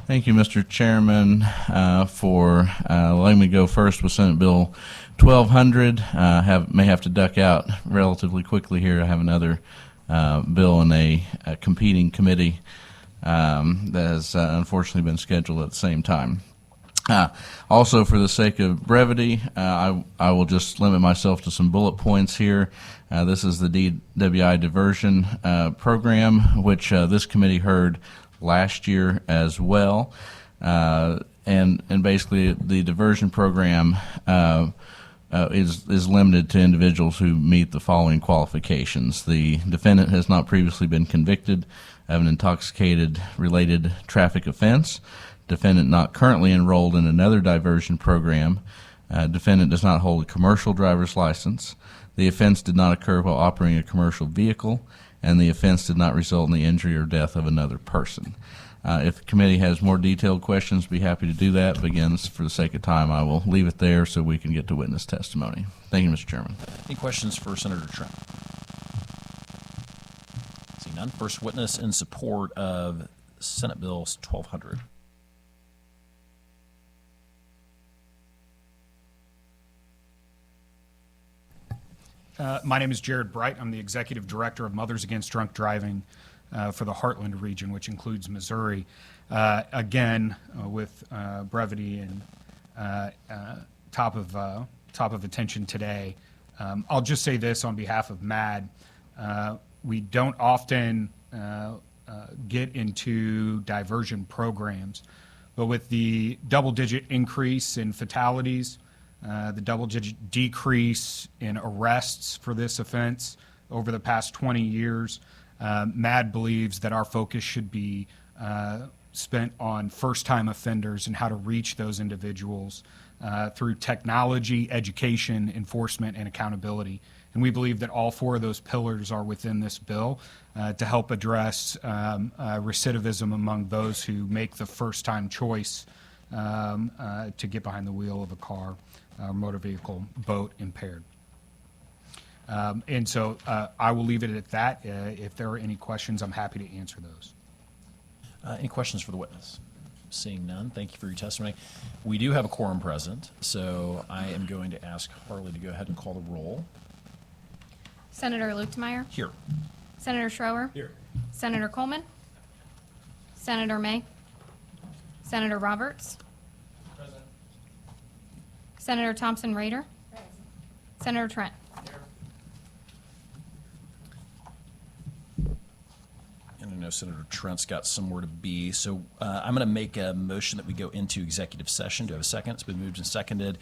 Thank you, Mr. Chairman, for letting me go first with Senate Bill 1200. May have to duck out relatively quickly here. I have another bill in a competing committee that has unfortunately been scheduled at the same time. Also, for the sake of brevity, I will just limit myself to some bullet points here. This is the DWI diversion program, which this committee heard last year as well, and basically the diversion program is limited to individuals who meet the following qualifications. The defendant has not previously been convicted of an intoxicated related traffic offense. Defendant not currently enrolled in another diversion program. Defendant does not hold a commercial driver's license. The offense did not occur while operating a commercial vehicle, and the offense did not result in the injury or death of another person. If the committee has more detailed questions, I'd be happy to do that. But again, for the sake of time, I will leave it there so we can get to witness testimony. Thank you, Mr. Chairman. Any questions for Senator Trent? See none. First witness in support of Senate Bill 1200. My name is Jared Bright. I'm the Executive Director of Mothers Against Drunk Driving for the Heartland region, which includes Missouri. Again, with brevity and top of attention today, I'll just say this on behalf of MAD. We don't often get into diversion programs, but with the double-digit increase in fatalities, the double-digit decrease in arrests for this offense over the past 20 years, MAD believes that our focus should be spent on first-time offenders and how to reach those individuals through technology, education, enforcement, and accountability. And we believe that all four of those pillars are within this bill to help address recidivism among those who make the first-time choice to get behind the wheel of a car, motor vehicle, boat, impaired. And so I will leave it at that. If there are any questions, I'm happy to answer those. Any questions for the witness? Seeing none, thank you for your testimony. We do have a quorum present, so I am going to ask Harley to go ahead and call the roll. Senator Luetkemeyer. Here. Senator Schroer. Here. Senator Coleman. Senator May. Senator Roberts. Present. Senator Thompson Rehder. Present. Senator Trent. And I know Senator Trent's got somewhere to be, so I'm going to make a motion that we go into executive session. Do I have a second? It's been moved and seconded.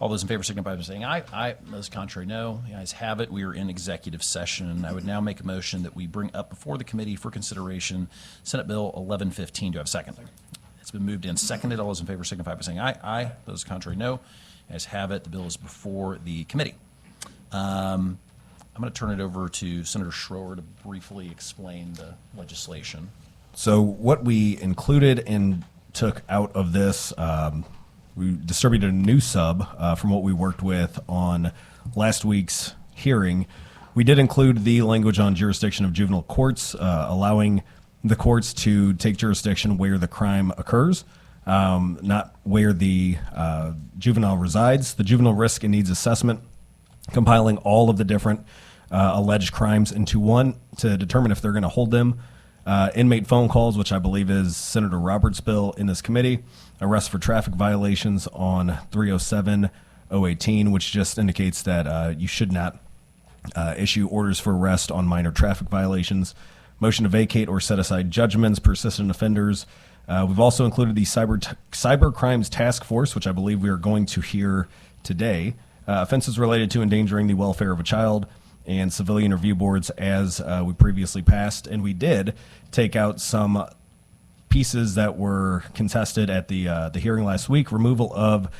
All those in favor signify by saying aye. Aye. Those contrary, no. The ayes have it. We are in executive session. I would now make a motion that we bring up before the committee for consideration Senate Bill 1115. Do I have a second? It's been moved and seconded. All those in favor signify by saying aye. Aye. Those contrary, no. Ayes have it. The bill is before the committee. I'm going to turn it over to Senator Schroer to briefly explain the legislation. So what we included and took out of this, we distributed a new sub from what we worked with on last week's hearing. We did include the language on jurisdiction of juvenile courts, allowing the courts to take jurisdiction where the crime occurs, not where the juvenile resides. The juvenile risk and needs assessment, compiling all of the different alleged crimes into one to determine if they're going to hold them. Inmate phone calls, which I believe is Senator Roberts' bill in this committee. Arrest for traffic violations on 307-018, which just indicates that you should not issue orders for arrest on minor traffic violations. Motion to vacate or set aside judgments, persistent offenders. We've also included the Cyber Crimes Task Force, which I believe we are going to hear today. Offenses related to endangering the welfare of a child, and civilian review boards as we previously passed. And we did take out some pieces that were contested at the hearing last week. Removal of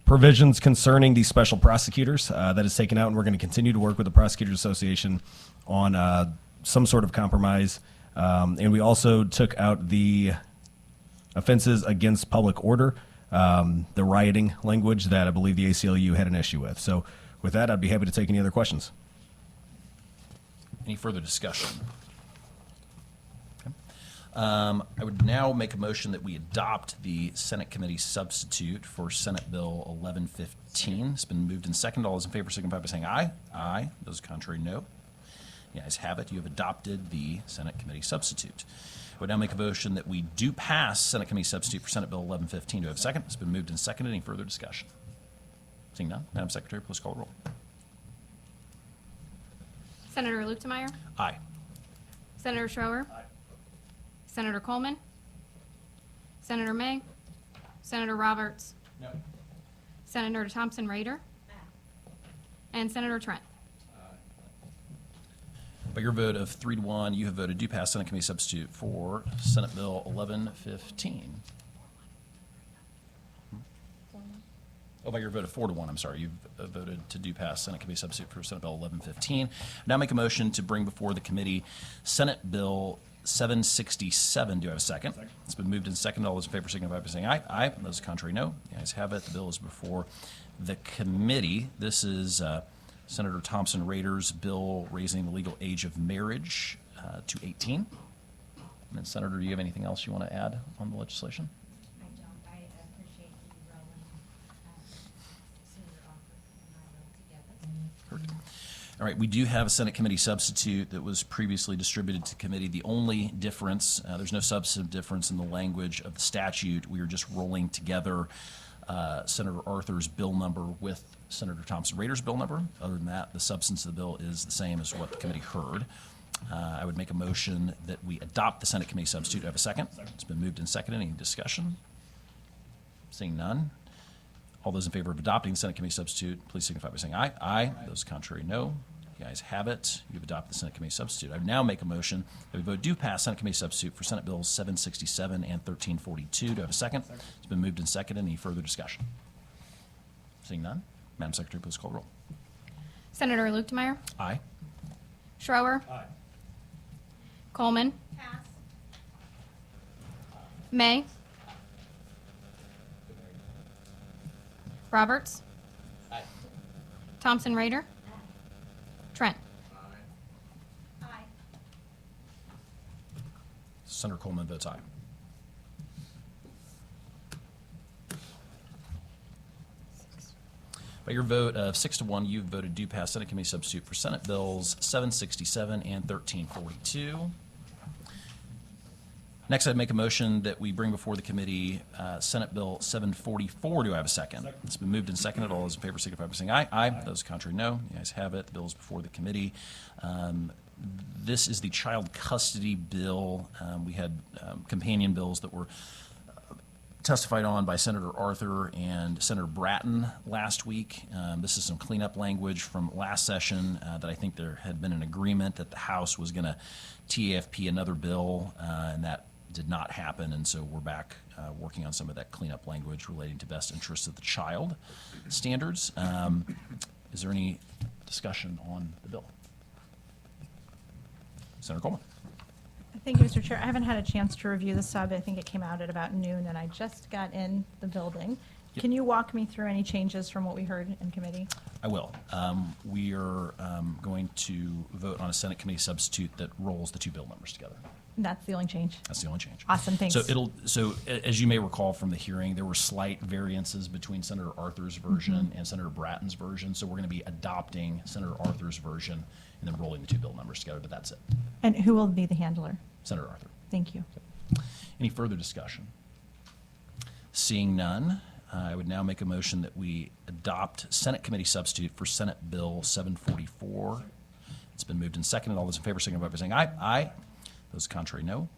provisions concerning the special prosecutors that is taken out, and we're going to continue to work with the Prosecutors Association on some sort of compromise. And we also took out the offenses against public order, the rioting language that I believe the ACLU had an issue with. So with that, I'd be happy to take any other questions. Any further discussion? Okay. I would now make a motion that we adopt the Senate Committee substitute for Senate Bill 1115. It's been moved and seconded. All those in favor signify by saying aye. Aye. Those contrary, no. The ayes have it. You have adopted the Senate Committee substitute. I would now make a motion that we do pass Senate Committee substitute for Senate Bill 1115. Do I have a second? It's been moved and seconded. Any further discussion? Seeing none, Madam Secretary, please call the roll. Senator Luetkemeyer. Aye. Senator Schroer. Senator Coleman. Senator May. Senator Roberts. No. Senator Thompson Rehder. And Senator Trent. By your vote of 3-1, you have voted do pass Senate Committee substitute for Senate Bill 1115. Oh, by your vote of 4-1, I'm sorry, you've voted to do pass Senate Committee substitute for Senate Bill 1115. Now make a motion to bring before the committee Senate Bill 767. Do I have a second? It's been moved and seconded. All those in favor signify by saying aye. Aye. Those contrary, no. The ayes have it. The bill is before the committee. This is Senator Thompson Rehder's bill raising the legal age of marriage to 18. And then, Senator, do you have anything else you want to add on the legislation? I don't. I appreciate you rolling Senator Offer and I roll together. Correct. All right, we do have a Senate Committee substitute that was previously distributed to committee. The only difference, there's no substantive difference in the language of the statute. We are just rolling together Senator Arthur's bill number with Senator Thompson Rehder's bill number. Other than that, the substance of the bill is the same as what the committee heard. I would make a motion that we adopt the Senate Committee substitute. Do I have a second? It's been moved and seconded. Any discussion? Seeing none. All those in favor of adopting the Senate Committee substitute, please signify by saying aye. Aye. Those contrary, no. The ayes have it. You've adopted the Senate Committee substitute. I would now make a motion that we vote do pass Senate Committee substitute for Senate Bills 767 and 1342. Do I have a second? It's been moved and seconded. Any further discussion? Seeing none. Madam Secretary, please call the roll. Senator Luetkemeyer. Aye. Schroer. Coleman. Pass. May. Roberts. Thompson Rehder. Trent. Aye. Senator Coleman votes aye. By your vote of 6-1, you've voted do pass Senate Committee substitute for Senate Bills 767 and 1342. Next, I'd make a motion that we bring before the committee Senate Bill 744. Do I have a second? It's been moved and seconded. All those in favor signify by saying aye. Aye. Those contrary, no. The ayes have it. The bill is before the committee. This is the child custody bill. We had companion bills that were testified on by Senator Arthur and Senator Bratton last week. This is some cleanup language from last session that I think there had been an agreement that the House was going to TAFP another bill, and that did not happen, and so we're back working on some of that cleanup language relating to best interests of the child standards. Is there any discussion on the bill? Senator Coleman. Thank you, Mr. Chair. I haven't had a chance to review the sub. I think it came out at about noon, and I just got in the building. Yep. Can you walk me through any changes from what we heard in committee? I will. We are going to vote on a Senate Committee substitute that rolls the two bill numbers together. That's the only change. That's the only change. Awesome, thanks. So as you may recall from the hearing, there were slight variances between Senator Arthur's version and Senator Bratton's version. So we're going to be adopting Senator Arthur's version and then rolling the two bill numbers together, but that's it. And who will be the handler? Senator Arthur. Thank you. Any further discussion? Seeing none, I would now make a motion that we adopt Senate Committee substitute for Senate Bill 744. It's been moved and seconded. All those in favor signify by saying aye. Aye. Those contrary, no.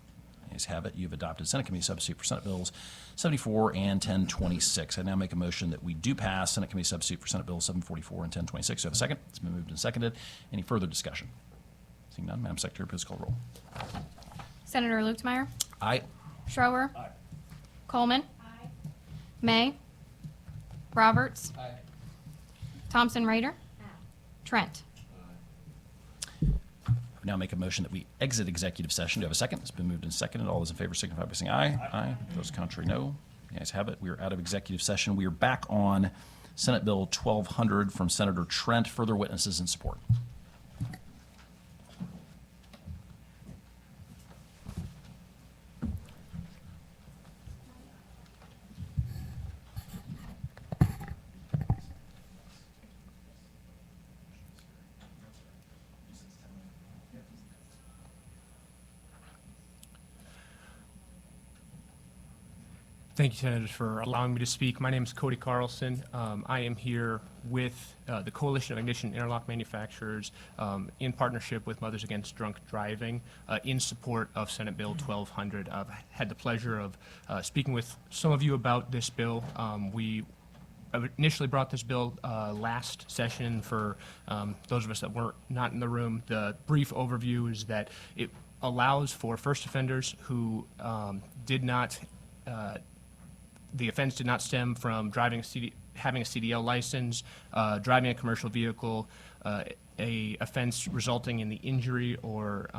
The ayes have it. You've adopted Senate Committee substitute for Senate Bills 74 and 1026. I now make a motion that we do pass Senate Committee substitute for Senate Bills 744 and 1026. Do I have a second? It's been moved and seconded. Any further discussion? Seeing none, Madam Secretary, please call roll. Senator Luetkemeyer. Aye. Schroer. Coleman. May. Roberts. Thompson Rehder. Trent. I now make a motion that we exit executive session. Do I have a second? It's been moved and seconded. All those in favor signify by saying aye. Aye. Those contrary, no. The ayes have it. We are out of executive session. We are back on Senate Bill 1200 from Senator Trent. Further witnesses and support. Thank you, Senators, for allowing me to speak. My name is Cody Carlson. I am here with the Coalition of Ignition Interlock Manufacturers in partnership with Mothers Against Drunk Driving in support of Senate Bill 1200. I've had the pleasure of speaking with some of you about this bill. We initially brought this bill last session. For those of us that were not in the room, the brief overview is that it allows for first offenders who did not the offense did not stem from having a CDL license, driving a commercial vehicle, a offense resulting in the injury or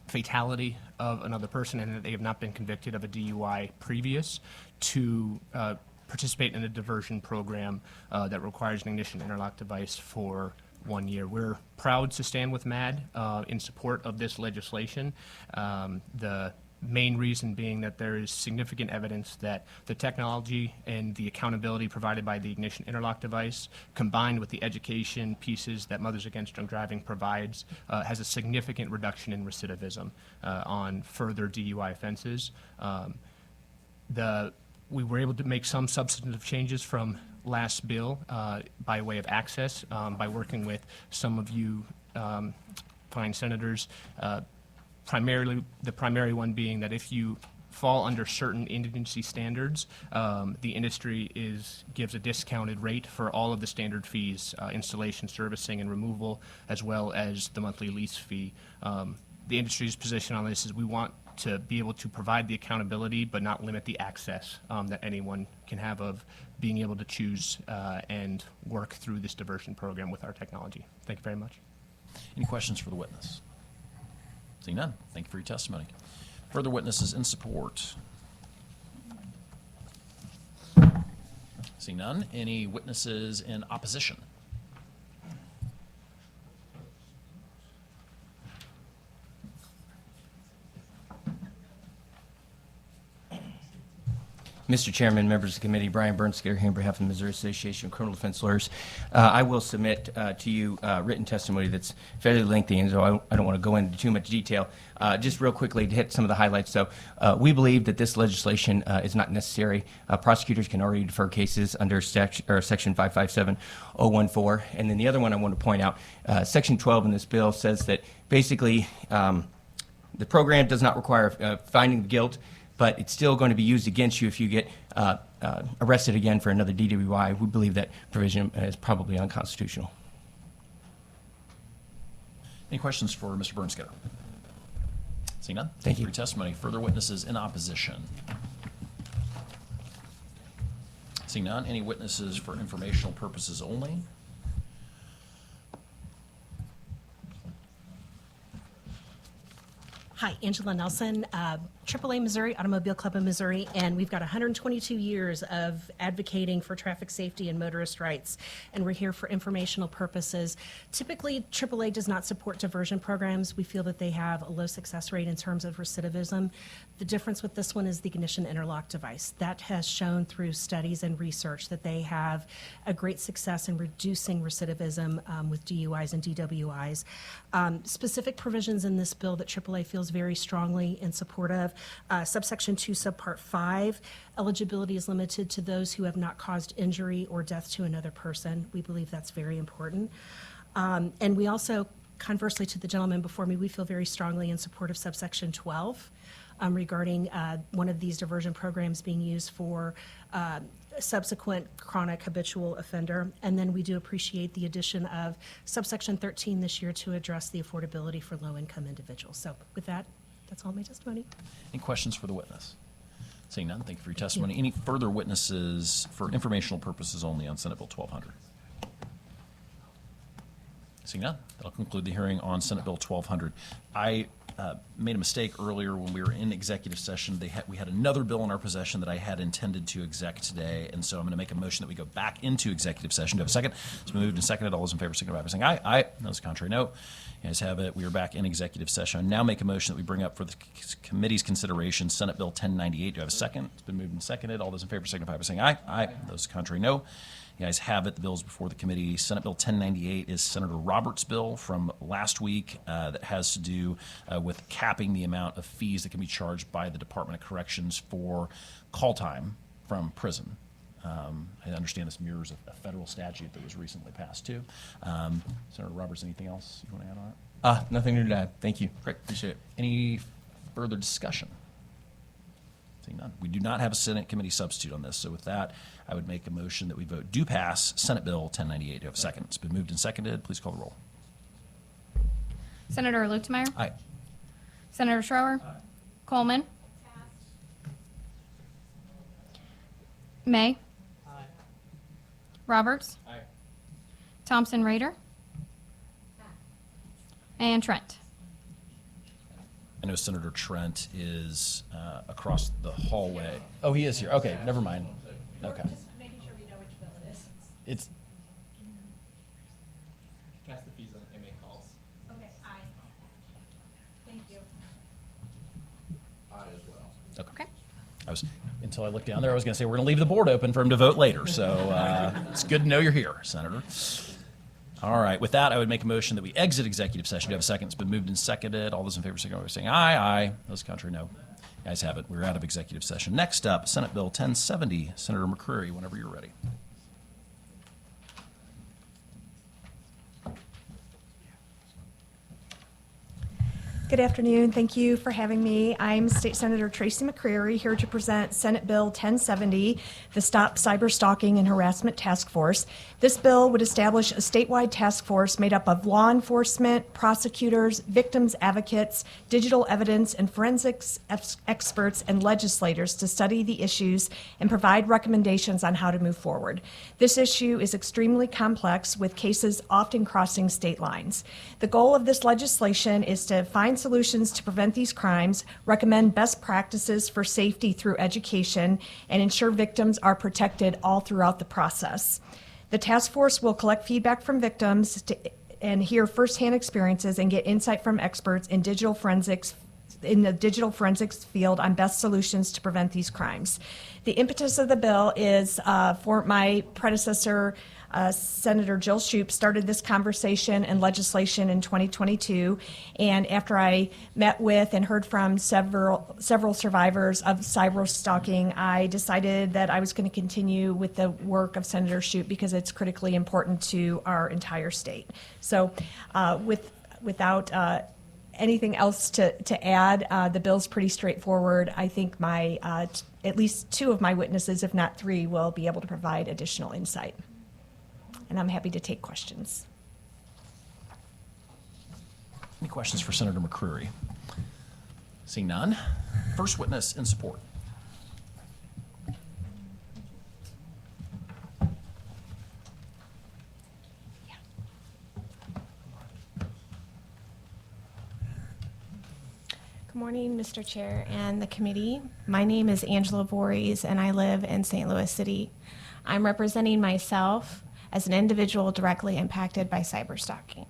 fatality of another person, and that they have not been convicted of a DUI previous, to participate in a diversion program that requires an ignition interlock device for 1 year. We're proud to stand with MAD in support of this legislation. The main reason being that there is significant evidence that the technology and the accountability provided by the ignition interlock device, combined with the education pieces that Mothers Against Drunk Driving provides, has a significant reduction in recidivism on further DUI offenses. We were able to make some substantive changes from last bill by way of access, by working with some of you fine senators. The primary one being that if you fall under certain indigency standards, the industry gives a discounted rate for all of the standard fees, installation, servicing, and removal, as well as the monthly lease fee. The industry's position on this is we want to be able to provide the accountability but not limit the access that anyone can have of being able to choose and work through this diversion program with our technology. Thank you very much. Any questions for the witness? Seeing none, thank you for your testimony. Further witnesses in support? Seeing none, any witnesses in opposition? Mr. Chairman, members of the committee, Brian Bernsker here on behalf of the Missouri Association of Criminal Defense Lawyers. I will submit to you written testimony that's fairly lengthy, and so I don't want to go into too much detail. Just real quickly to hit some of the highlights. So we believe that this legislation is not necessary. Prosecutors can already defer cases under Section 557014. And then the other one I want to point out, Section 12 in this bill says that basically the program does not require finding guilt, but it's still going to be used against you if you get arrested again for another DWI. We believe that provision is probably unconstitutional. Any questions for Mr. Bernsker? Seeing none, Thank you. for your testimony. Further witnesses in opposition? Seeing none, any witnesses for informational purposes only? Hi, Angela Nelson, AAA Missouri, Automobile Club of Missouri, and we've got 122 years of advocating for traffic safety and motorist rights, and we're here for informational purposes. Typically, AAA does not support diversion programs. We feel that they have a low success rate in terms of recidivism. The difference with this one is the ignition interlock device. That has shown through studies and research that they have a great success in reducing recidivism with DUIs and DWIs. Specific provisions in this bill that AAA feels very strongly in support of. Subsection 2, subpart 5, eligibility is limited to those who have not caused injury or death to another person. We believe that's very important. And we also, conversely to the gentleman before me, we feel very strongly in support of subsection 12 regarding one of these diversion programs being used for subsequent chronic habitual offender. And then we do appreciate the addition of subsection 13 this year to address the affordability for low-income individuals. So with that, that's all my testimony. Any questions for the witness? Seeing none, thank you for your testimony. Any further witnesses for informational purposes only on Senate Bill 1200? Seeing none, that'll conclude the hearing on Senate Bill 1200. I made a mistake earlier when we were in executive session. We had another bill in our possession that I had intended to exec today, and so I'm going to make a motion that we go back into executive session. Do I have a second? It's been moved and seconded. All those in favor signify by saying aye. Aye. Those contrary, no. You guys have it. We are back in executive session. I now make a motion that we bring up for the committee's consideration Senate Bill 1098. Do I have a second? It's been moved and seconded. All those in favor signify by saying aye. Aye. Those contrary, no. You guys have it. The bill is before the committee. Senate Bill 1098 is Senator Roberts' bill from last week that has to do with capping the amount of fees that can be charged by the Department of Corrections for call time from prison. I understand this mirrors a federal statute that was recently passed, too. Senator Roberts, anything else you want to add on it? Nothing new to add. Thank you. Great, appreciate it. Any further discussion? Seeing none. We do not have a Senate committee substitute on this, so with that, I would make a motion that we vote do pass Senate Bill 1098. Do you have a second? It's been moved and seconded. Please call the roll. Senator Luetkemeyer. Aye. Senator Schroer. Coleman. May. Roberts. Thompson Rehder. And Trent. I know Senator Trent is across the hallway. Oh, he is here. Okay, never mind. Okay. Just making sure we know which bill it is. It's Pass the fees on inmate calls. Okay, aye. Thank you. Okay. until I looked down there, I was going to say we're going to leave the board open for him to vote later. So it's good to know you're here, Senator. All right. With that, I would make a motion that we exit executive session. Do you have a second? It's been moved and seconded. All those in favor signify by saying aye. Aye. Those contrary, no. Guys have it. We're out of executive session. Next up, Senate Bill 1070. Senator McCreery, whenever you're ready. Good afternoon. Thank you for having me. I'm State Senator Tracy McCreery, here to present Senate Bill 1070, the Stop Cyber Stalking and Harassment Task Force. This bill would establish a statewide task force made up of law enforcement, prosecutors, victims advocates, digital evidence, and forensics experts and legislators to study the issues and provide recommendations on how to move forward. This issue is extremely complex, with cases often crossing state lines. The goal of this legislation is to find solutions to prevent these crimes, recommend best practices for safety through education, and ensure victims are protected all throughout the process. The task force will collect feedback from victims and hear firsthand experiences and get insight from experts in digital forensics in the digital forensics field on best solutions to prevent these crimes. The impetus of the bill is for my predecessor, Senator Jill Shoup, started this conversation and legislation in 2022, and after I met with and heard from several survivors of cyber stalking, I decided that I was going to continue with the work of Senator Shoup because it's critically important to our entire state. So without anything else to add, the bill's pretty straightforward. I think my at least two of my witnesses, if not three, will be able to provide additional insight. And I'm happy to take questions. Any questions for Senator McCreery? Seeing none. First witness in support. Good morning, Mr. Chair and the committee. My name is Angela Voorhees, and I live in St. Louis City. I'm representing myself as an individual directly impacted by cyber stalking.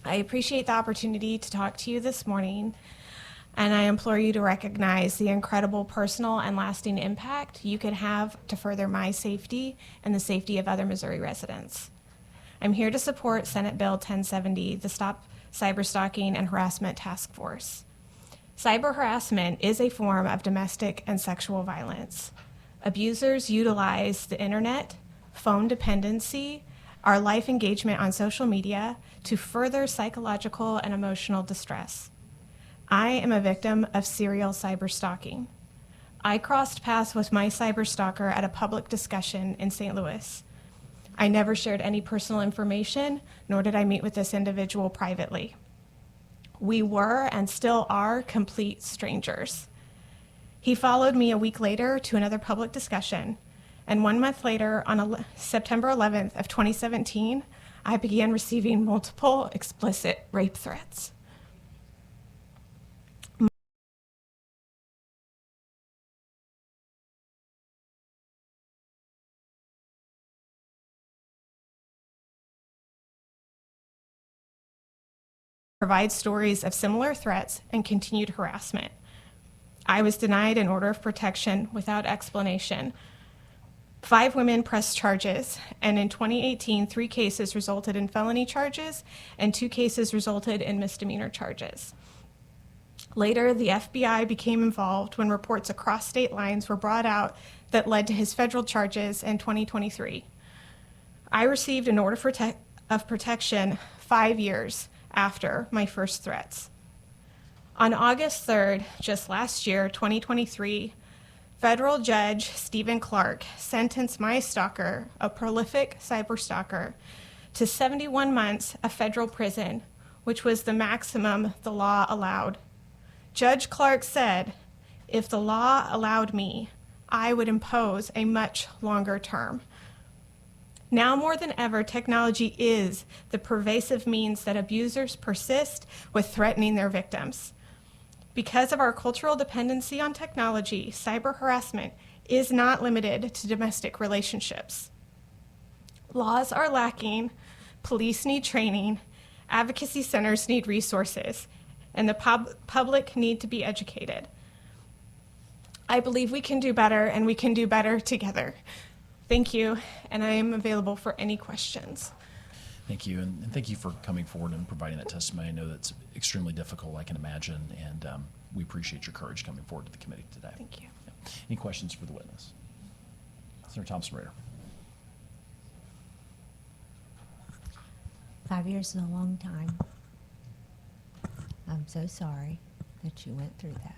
I appreciate the opportunity to talk to you this morning, and I implore you to recognize the incredible personal and lasting impact you could have to further my safety and the safety of other Missouri residents. I'm here to support Senate Bill 1070, the Stop Cyber Stalking and Harassment Task Force. Cyber harassment is a form of domestic and sexual violence. Abusers utilize the internet, phone dependency, our life engagement on social media to further psychological and emotional distress. I am a victim of serial cyber stalking. I crossed paths with my cyber stalker at a public discussion in St. Louis. I never shared any personal information, nor did I meet with this individual privately. We were and still are complete strangers. He followed me a week later to another public discussion, and 1 month later, on September 11th of 2017, I began receiving multiple explicit rape threats. Provide stories of similar threats and continued harassment. I was denied an order of protection without explanation. 5 women pressed charges, and in 2018, 3 cases resulted in felony charges, and 2 cases resulted in misdemeanor charges. Later, the FBI became involved when reports across state lines were brought out that led to his federal charges in 2023. I received an order of protection 5 years after my first threats. On August 3rd, just last year, 2023, Federal Judge Stephen Clark sentenced my stalker, a prolific cyber stalker, to 71 months of federal prison, which was the maximum the law allowed. Judge Clark said, if the law allowed me, I would impose a much longer term. Now more than ever, technology is the pervasive means that abusers persist with threatening their victims. Because of our cultural dependency on technology, cyber harassment is not limited to domestic relationships. Laws are lacking, police need training, advocacy centers need resources, and the public need to be educated. I believe we can do better, and we can do better together. Thank you, and I am available for any questions. Thank you, and thank you for coming forward and providing that testimony. I know that's extremely difficult, I can imagine, and we appreciate your courage coming forward to the committee today. Thank you. Yeah. Any questions for the witness? Senator Thompson Rehder. 5 years is a long time. I'm so sorry that you went through that.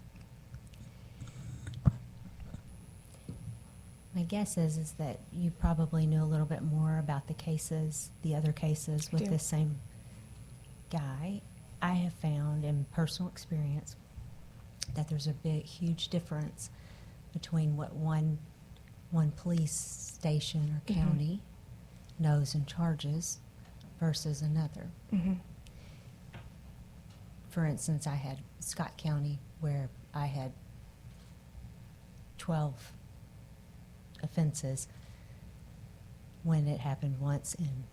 My guess is that you probably knew a little bit more about the other cases with this same guy. I have found in personal experience that there's a huge difference between what one police station or county knows and charges versus another. For instance, I had Scott County where I had 12 offenses. When it happened once in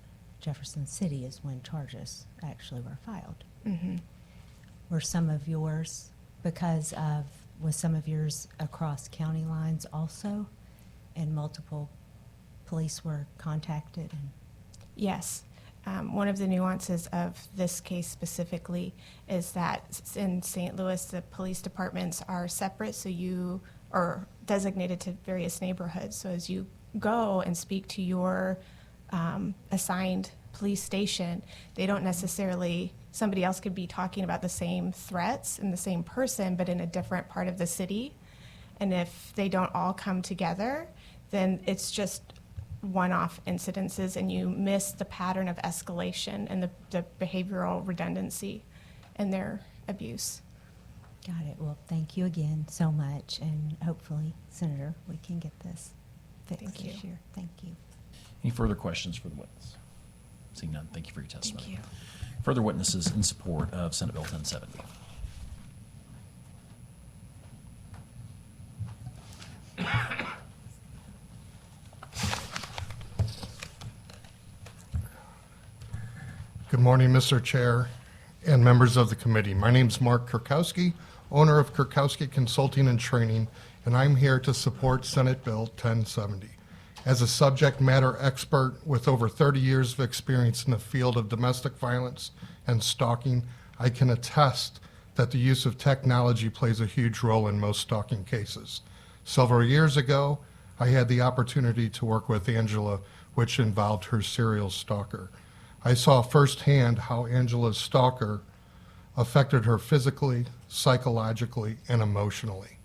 Jefferson City is when charges actually were filed. Were some of yours, was some of yours across county lines also, and multiple police were contacted? Yes. One of the nuances of this case specifically is that in St. Louis, the police departments are separate, so you are designated to various neighborhoods. So as you go and speak to your assigned police station, they don't necessarily, somebody else could be talking about the same threats and the same person, but in a different part of the city. And if they don't all come together, then it's just one-off incidences, and you miss the pattern of escalation and the behavioral redundancy in their abuse. Got it. Well, thank you again so much, and hopefully, Senator, we can get this fixed this year. Thank you. Any further questions for the witness? Seeing none, thank you for your testimony. Thank you. Further witnesses in support of Senate Bill 1070. Good morning, Mr. Chair and members of the committee. My name is Mark Kurkowski, owner of Kurkowski Consulting and Training, and I'm here to support Senate Bill 1070. As a subject matter expert with over 30 years of experience in the field of domestic violence and stalking, I can attest that the use of technology plays a huge role in most stalking cases. Several years ago, I had the opportunity to work with Angela, which involved her serial stalker. I saw firsthand how Angela's stalker affected her physically, psychologically, and emotionally.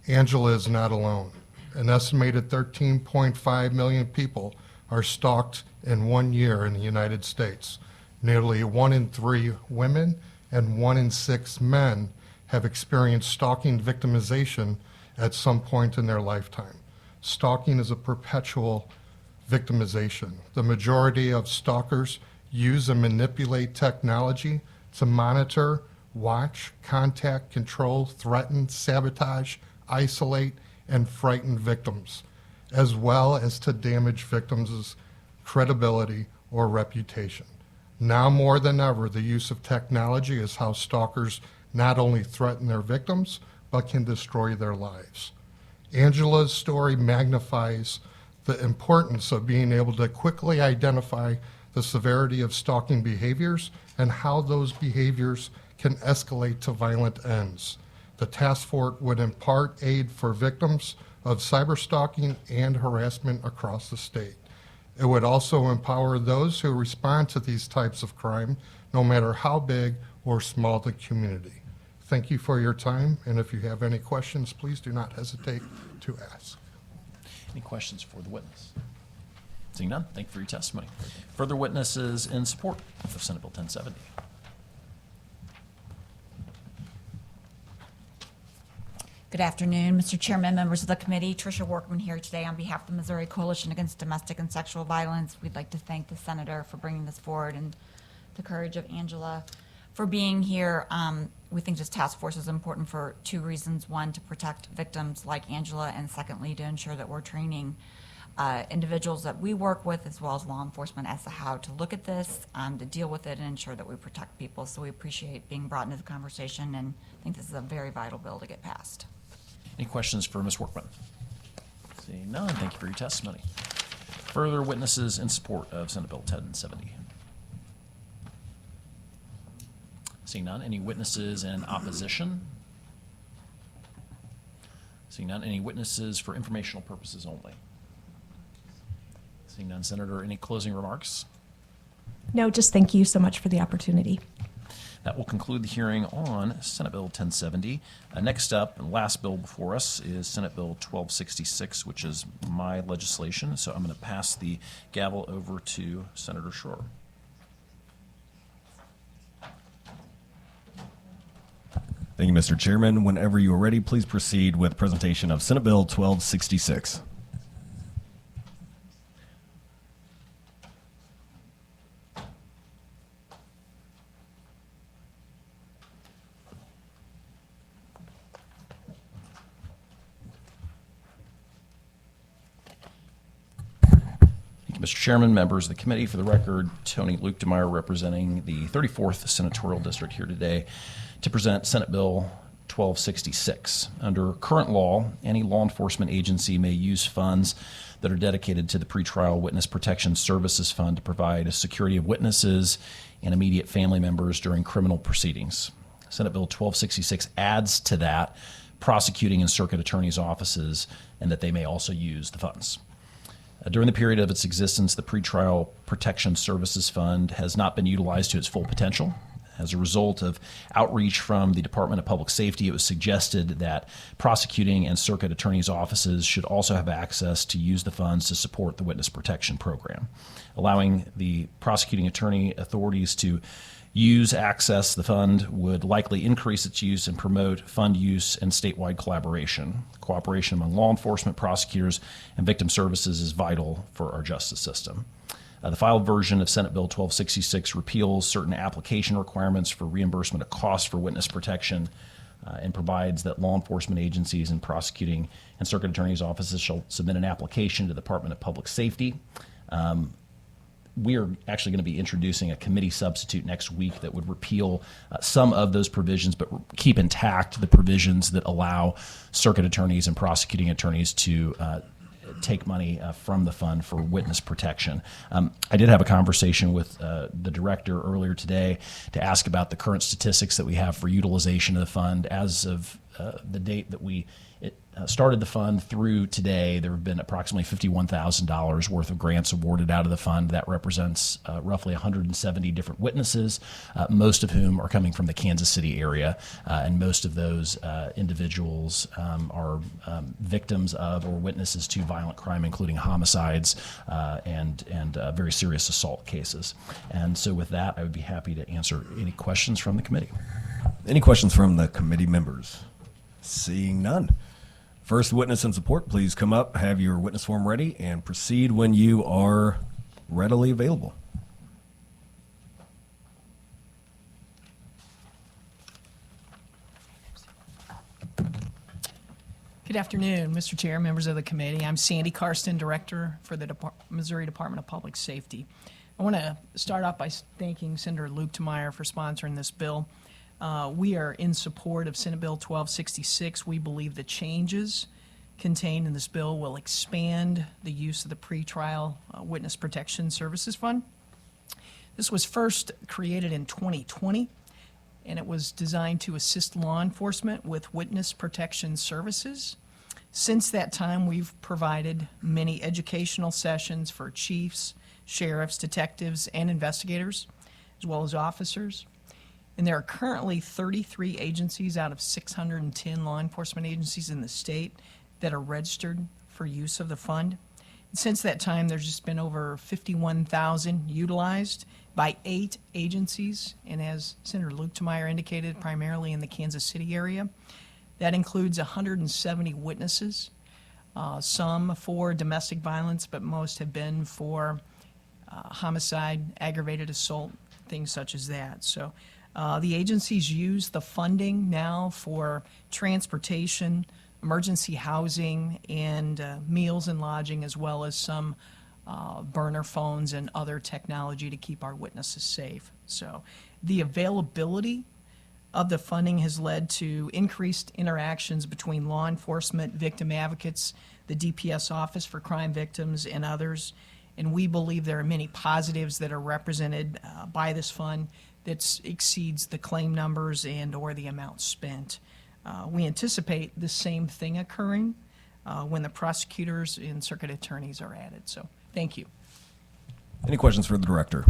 Angela is not alone. An estimated 13.5 million people are stalked in 1 year in the United States. Nearly 1 in 3 women and 1 in 6 men have experienced stalking victimization at some point in their lifetime. Stalking is a perpetual victimization. The majority of stalkers use and manipulate technology to monitor, watch, contact, control, threaten, sabotage, isolate, and frighten victims, as well as to damage victims' credibility or reputation. Now more than ever, the use of technology is how stalkers not only threaten their victims, but can destroy their lives. Angela's story magnifies the importance of being able to quickly identify the severity of stalking behaviors and how those behaviors can escalate to violent ends. The task force would impart aid for victims of cyberstalking and harassment across the state. It would also empower those who respond to these types of crime, no matter how big or small the community. Thank you for your time, and if you have any questions, please do not hesitate to ask. Any questions for the witness? Seeing none, thank you for your testimony. Further witnesses in support of Senate Bill 1070? Good afternoon, Mr. Chairman, members of the committee. Tricia Workman here today on behalf of the Missouri Coalition Against Domestic and Sexual Violence. We'd like to thank the senator for bringing this forward and the courage of Angela for being here. We think this task force is important for two reasons. One, to protect victims like Angela, and secondly, to ensure that we're training individuals that we work with as well as law enforcement as to how to look at this, to deal with it, and ensure that we protect people. So we appreciate being brought into the conversation and think this is a very vital bill to get passed. Any questions for Ms. Workman? Seeing none, thank you for your testimony. Further witnesses in support of Senate Bill 1070? Seeing none, any witnesses in opposition? Seeing none, any witnesses for informational purposes only? Seeing none, Senator, any closing remarks? No, just thank you so much for the opportunity. That will conclude the hearing on Senate Bill 1070. Next up, and last bill before us, is Senate Bill 1266, which is my legislation. So I'm going to pass the gavel over to Senator Schroer. Thank you, Mr. Chairman. Whenever you are ready, please proceed with presentation of Senate Bill 1266. Mr. Chairman, members of the committee, for the record, Tony Luetkemeyer representing the 34th Senatorial District here today to present Senate Bill 1266. Under current law, any law enforcement agency may use funds that are dedicated to the Pretrial Witness Protection Services Fund to provide a security of witnesses and immediate family members during criminal proceedings. Senate Bill 1266 adds to that prosecuting and circuit attorneys' offices, and that they may also use the funds. During the period of its existence, the Pretrial Protection Services Fund has not been utilized to its full potential. As a result of outreach from the Department of Public Safety, it was suggested that prosecuting and circuit attorneys' offices should also have access to use the funds to support the witness protection program. Allowing the prosecuting attorney authorities to access the fund would likely increase its use and promote fund use and statewide collaboration. Cooperation among law enforcement, prosecutors, and victim services is vital for our justice system. The filed version of Senate Bill 1266 repeals certain application requirements for reimbursement of costs for witness protection and provides that law enforcement agencies and prosecuting and circuit attorneys' offices shall submit an application to the Department of Public Safety. We are actually going to be introducing a committee substitute next week that would repeal some of those provisions, but keep intact the provisions that allow circuit attorneys and prosecuting attorneys to take money from the fund for witness protection. I did have a conversation with the director earlier today to ask about the current statistics that we have for utilization of the fund. As of the date that we started the fund through today, there have been approximately $51,000 worth of grants awarded out of the fund. That represents roughly 170 different witnesses, most of whom are coming from the Kansas City area, and most of those individuals are victims of or witnesses to violent crime, including homicides and very serious assault cases. And so with that, I would be happy to answer any questions from the committee. Any questions from the committee members? Seeing none. First witness in support, please come up, have your witness form ready, and proceed when you are readily available. Good afternoon, Mr. Chair, members of the committee. I'm Sandy Karsten, Director for the Missouri Department of Public Safety. I want to start off by thanking Senator Luetkemeyer for sponsoring this bill. We are in support of Senate Bill 1266. We believe the changes contained in this bill will expand the use of the pretrial witness protection services fund. This was first created in 2020, and it was designed to assist law enforcement with witness protection services. Since that time, we've provided many educational sessions for chiefs, sheriffs, detectives, and investigators, as well as officers. And there are currently 33 agencies out of 610 law enforcement agencies in the state that are registered for use of the fund. And since that time, there's just been over 51,000 utilized by 8 agencies, and as Senator Luetkemeyer indicated, primarily in the Kansas City area. That includes 170 witnesses, some for domestic violence, but most have been for homicide, aggravated assault, things such as that. So the agencies use the funding now for transportation, emergency housing, and meals and lodging, as well as some burner phones and other technology to keep our witnesses safe. So the availability of the funding has led to increased interactions between law enforcement, victim advocates, the DPS Office for Crime Victims, and others. And we believe there are many positives that are represented by this fund that exceeds the claim numbers and or the amount spent. We anticipate the same thing occurring when the prosecutors and circuit attorneys are added. So thank you. Any questions for the director?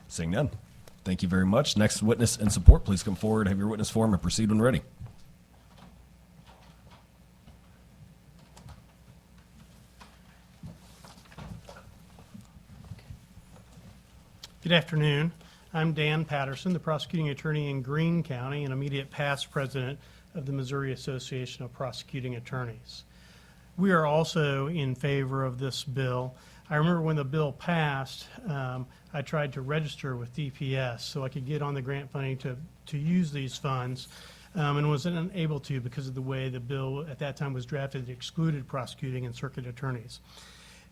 Seeing none. Thank you very much. Next witness in support, please come forward, have your witness form, and proceed when ready. Good afternoon. I'm Dan Patterson, the prosecuting attorney in Greene County and immediate past president of the Missouri Association of Prosecuting Attorneys. We are also in favor of this bill. I remember when the bill passed, I tried to register with DPS so I could get on the grant funding to use these funds, and was unable to because of the way the bill at that time was drafted. It excluded prosecuting and circuit attorneys.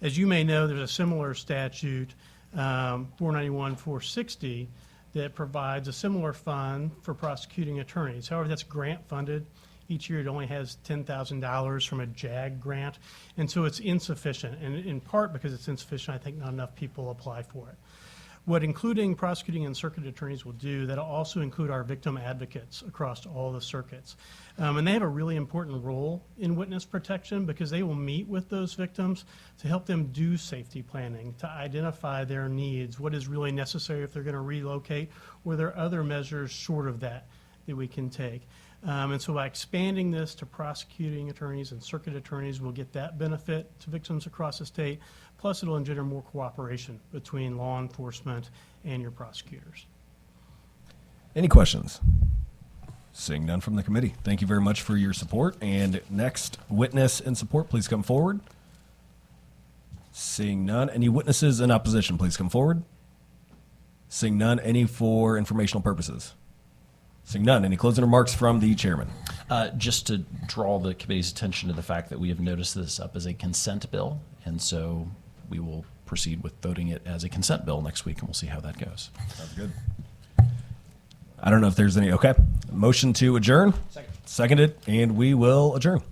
As you may know, there's a similar statute, 491-460, that provides a similar fund for prosecuting attorneys. However, that's grant funded. Each year it only has $10,000 from a JAG grant, and so it's insufficient. And in part because it's insufficient, I think not enough people apply for it. What including prosecuting and circuit attorneys will do, that'll also include our victim advocates across all the circuits. And they have a really important role in witness protection because they will meet with those victims to help them do safety planning, to identify their needs, what is really necessary if they're going to relocate, or there are other measures short of that that we can take. And so by expanding this to prosecuting attorneys and circuit attorneys, we'll get that benefit to victims across the state. Plus, it'll engender more cooperation between law enforcement and your prosecutors. Any questions? Seeing none from the committee. Thank you very much for your support. And next witness in support, please come forward. Seeing none. Any witnesses in opposition, please come forward. Seeing none. Any for informational purposes? Seeing none. Any closing remarks from the chairman? Just to draw the committee's attention to the fact that we have noticed this up as a consent bill, and so we will proceed with voting it as a consent bill next week, and we'll see how that goes. Sounds good. I don't know if there's any. Okay. Motion to adjourn. Seconded, and we will adjourn.